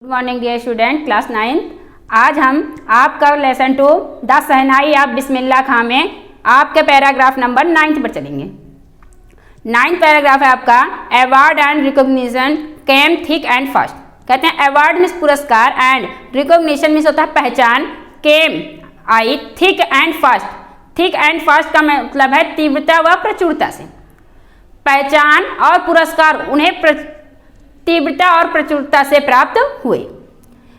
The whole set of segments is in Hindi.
Good morning dear student class 9। आज हम आपका lesson 2 the shehnai of Bismillah Khan में आपके पैराग्राफ नंबर 9 पर चलेंगे। 9th पैराग्राफ है आपका award and recognition came thick and fast. कहते हैं अवार्ड मीन्स पुरस्कार एंड रिकॉग्निशन मीन्स होता है पहचान, came I, thick and fast. Thick and fast का मतलब है तीव्रता व प्रचुरता से। पहचान और पुरस्कार उन्हें तीव्रता और प्रचुरता से प्राप्त हुए।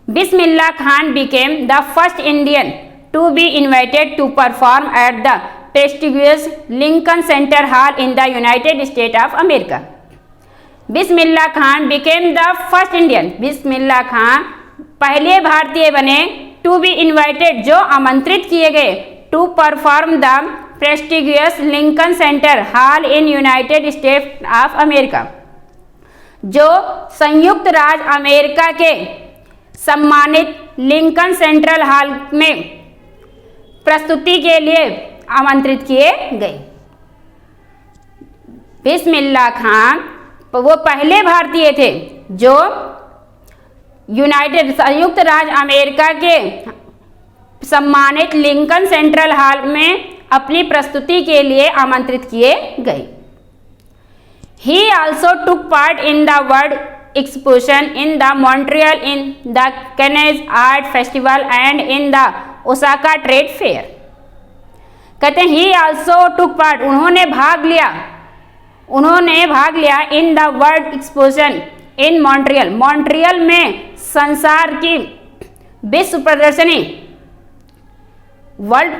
Bismillah Khan became the first Indian to be invited to perform at the prestigious Lincoln centre hall in the United State of America. Bismillah Khan became the first Indian, Bismillah Khan पहले भारतीय बने, टू बी इन्वाइटेड जो आमंत्रित किए गए, to perform the prestigious Lincoln centre hall in United State of America, जो संयुक्त राज्य अमेरिका के सम्मानित लिंकन सेंट्रल हॉल में प्रस्तुति के लिए आमंत्रित किए गए। बिस्मिल्लाह खान वो पहले भारतीय थे जो संयुक्त राज्य अमेरिका के सम्मानित लिंकन सेंट्रल हॉल में अपनी प्रस्तुति के लिए आमंत्रित किए गए। He also took part in the World Exposition in the Montreal, in the Cannes Art Festival and in the Osaka Trade Fair। कहते हैं he also took part, उन्होंने भाग लिया in the World Exposition in Montreal, Montreal में संसार की विश्व प्रदर्शनी, वर्ल्ड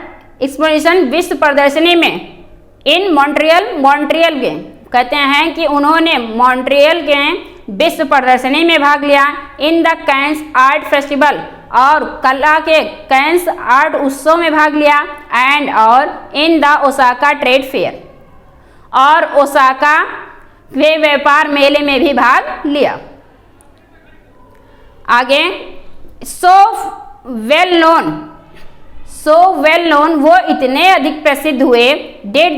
एक्सपोजिशन विश्व प्रदर्शनी में, इन मॉन्ट्रियल के कहते हैं कि उन्होंने मॉन्ट्रियल के विश्व प्रदर्शनी में भाग लिया। In the Cannes art festival, और कला के कैंस आर्ट उत्सव में भाग लिया। एंड और in the Osaka trade fair, और ओसाका वे व्यापार मेले में भी भाग लिया। आगे सो वेल नोन वो इतने अधिक प्रसिद्ध हुए, डिड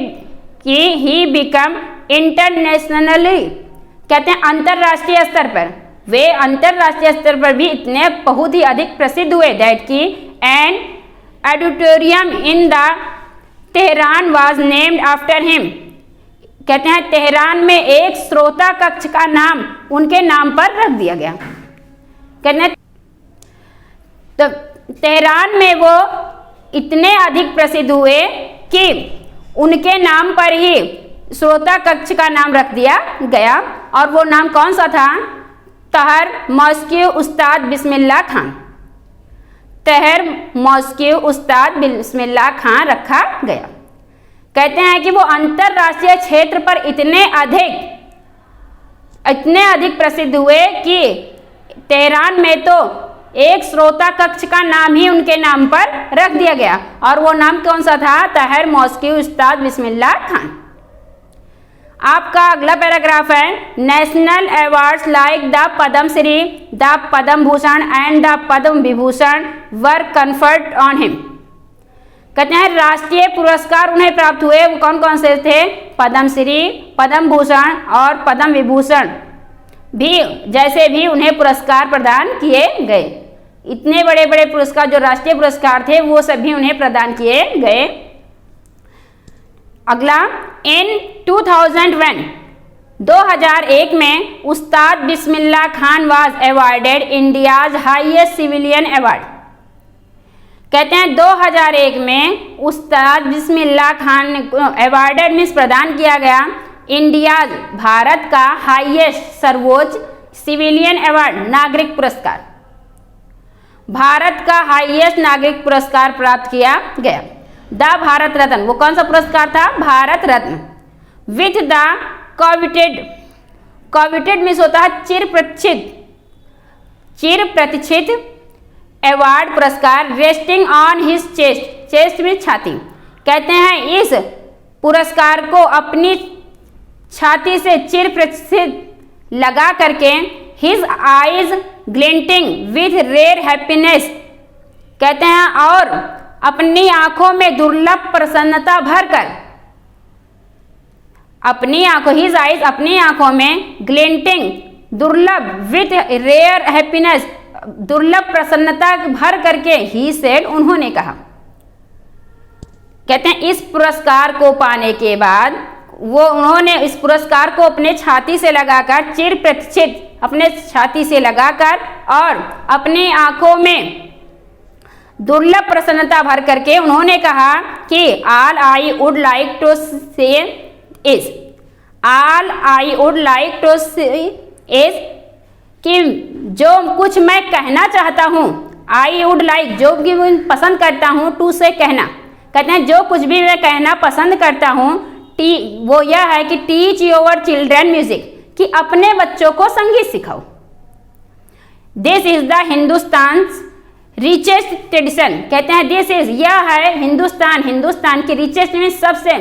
कि ही बिकम इंटरनेशनली, कहते हैं अंतरराष्ट्रीय स्तर पर, वे अंतरराष्ट्रीय स्तर पर भी इतने बहुत ही अधिक प्रसिद्ध हुए, दैट की an auditorium in the Tehran was named after him, कहते हैं तेहरान में एक श्रोता कक्ष का नाम उनके नाम पर रख दिया गया। कहते हैं तो तेहरान में वो इतने अधिक प्रसिद्ध हुए कि उनके नाम पर ही श्रोता कक्ष का नाम रख दिया गया। और वो नाम कौन सा था? तहर मॉस्क्यू उस्ताद बिस्मिल्लाह खान, तहर मॉस्क्यू उस्ताद बिस्मिल्लाह खान रखा गया। कहते हैं कि वो अंतरराष्ट्रीय क्षेत्र पर इतने अधिक प्रसिद्ध हुए कि तेहरान में तो एक श्रोता कक्ष का नाम ही उनके नाम पर रख दिया गया, और वो नाम कौन सा था? तहर मॉस्क्यू उस्ताद बिस्मिल्लाह खान। आपका अगला पैराग्राफ है national awards like the Padmashri, the Padma Bhushan and the Padma Vibhushan were conferred on him. कहते हैं राष्ट्रीय पुरस्कार उन्हें प्राप्त हुए, वो कौन कौन से थे? पद्मश्री, पद्म भूषण और पद्म विभूषण भी जैसे भी उन्हें पुरस्कार प्रदान किए गए। इतने बड़े बड़े पुरस्कार जो राष्ट्रीय पुरस्कार थे वो सभी उन्हें प्रदान किए गए। अगला इन 2001 में Ustad Bismillah Khan was awarded India's highest civilian award. कहते हैं 2001 में उस्ताद बिस्मिल्लाह खान अवार्डेड मीन्स प्रदान किया गया इंडियाज भारत का हाईएस्ट सर्वोच्च सिविलियन अवार्ड नागरिक पुरस्कार, भारत का हाईएस्ट नागरिक पुरस्कार प्राप्त किया गया। द भारत रत्न, वो कौन सा पुरस्कार था? Bharat Ratna. With the कॉविटेड means होता है चिर प्रतिष्ठित अवार्ड पुरस्कार, रेस्टिंग ऑन हिज चेस्ट में छाती। कहते हैं इस पुरस्कार को अपनी छाती से चिर प्रतिष्ठित लगा करके, his eyes glinting with rare happiness, कहते हैं और अपनी आंखों में दुर्लभ प्रसन्नता भरकर, अपनी आंखों हिज आईज अपनी आंखों में ग्लिंटिंग दुर्लभ विथ रेयर हैप्पीनेस दुर्लभ प्रसन्नता भर करके ही सेड उन्होंने कहा। कहते हैं इस पुरस्कार को पाने के बाद उन्होंने इस पुरस्कार को अपने छाती से लगाकर चिर प्रतिष्ठित अपने छाती से लगाकर और अपनी आंखों में दुर्लभ प्रसन्नता भर करके उन्होंने कहा कि all I would like to say is all I would like to say is कि जो कुछ मैं कहना चाहता हूँ, आई वुड लाइक जो भी पसंद करता हूँ, टू से कहना, कहते हैं जो कुछ भी मैं कहना पसंद करता हूँ वो यह है कि टीच योर चिल्ड्रन म्यूजिक, कि अपने बच्चों को संगीत सिखाओ। This is the Hindustan richest tradition, कहते हैं दिस इज यह है हिंदुस्तान की रिचेस्ट में सबसे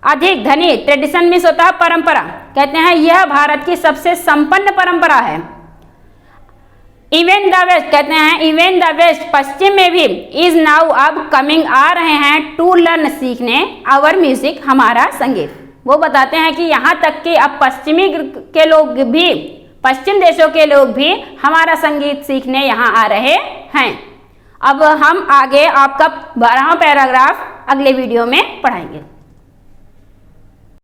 अधिक धनी, ट्रेडिशन में होता है परंपरा, कहते हैं यह भारत की सबसे संपन्न परंपरा है। इवन द वेस्ट, कहते हैं इवन द वेस्ट, पश्चिम में भी इज नाउ अब कमिंग आ रहे हैं टू लर्न सीखने आवर म्यूजिक, हमारा संगीत। वो बताते हैं कि यहाँ तक कि अब पश्चिमी के लोग भी, पश्चिम देशों के लोग भी हमारा संगीत सीखने यहाँ आ रहे हैं। अब हम आगे आपका 12वां पैराग्राफ अगले वीडियो में पढ़ाएंगे।